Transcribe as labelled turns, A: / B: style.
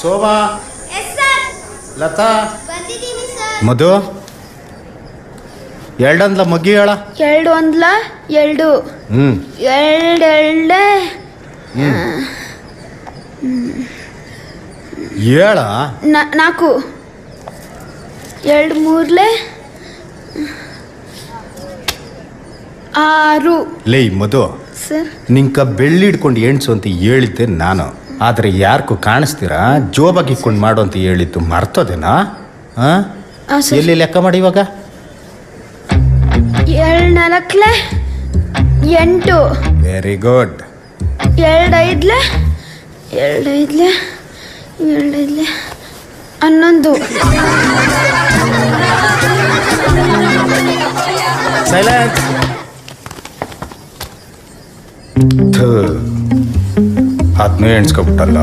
A: ಶೋಭಾ, ಲತಾ, ಮಧು, ಎರಡಂದ್ಲ ಮಗ್ಗಿ ಹೇಳ.
B: 2 ಒಂದ್ಲ 2 2
A: ಹೇಳ.
B: 4 2 ಮೂರ್ಲೆ 6.
A: ಲೇ ಮಧು,
B: ಸರ್
A: ನಿಂಕ ಬೆಳ್ಳಿ ಹಿಡ್ಕೊಂಡು ಎಣ್ಸು ಅಂತ ಹೇಳಿದ್ದೆ ನಾನು. ಆದರೆ ಯಾರ್ಗೂ ಕಾಣಿಸ್ತೀರಾ ಜೋಬಾಗಿ ಇಟ್ಕೊಂಡು ಮಾಡು ಅಂತ ಹೇಳಿದ್ದು ಮರ್ತೋದೇನಾ? ಎಲ್ಲಿ ಲೆಕ್ಕ ಮಾಡಿ ಇವಾಗ?
B: 7 4 8.
A: Very good.
B: 2 5 2 5 2 5 11.
A: ಸೈಲೆನ್ಸ್. ಅದನ್ನೂ ಎಣ್ಸ್ಕೊಬಿಟ್ಟಲ್ಲ.